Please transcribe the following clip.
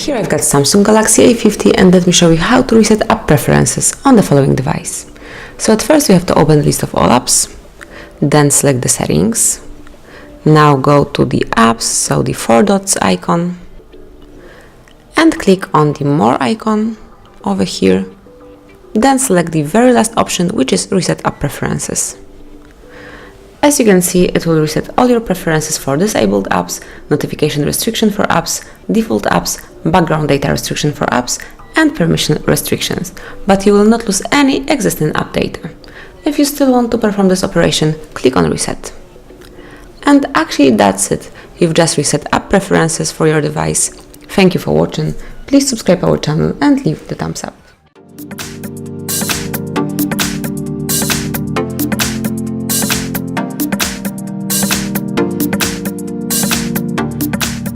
Here I've got Samsung Galaxy A50 and let me show you how to reset app preferences on the following device. So at first we have to open the list of all apps, then select the settings. Now go to the apps, so the 4 dots icon, and click on the more icon over here. Then select the very last option, which is reset app preferences. As you can see, it will reset all your preferences for disabled apps, notification restriction for apps, default apps, background data restriction for apps, and permission restrictions, but you will not lose any existing app data. If you still want to perform this operation, click on Reset. And actually that's it. You've just reset app preferences for your device. Thank you for watching. Please subscribe our channel and leave the thumbs up.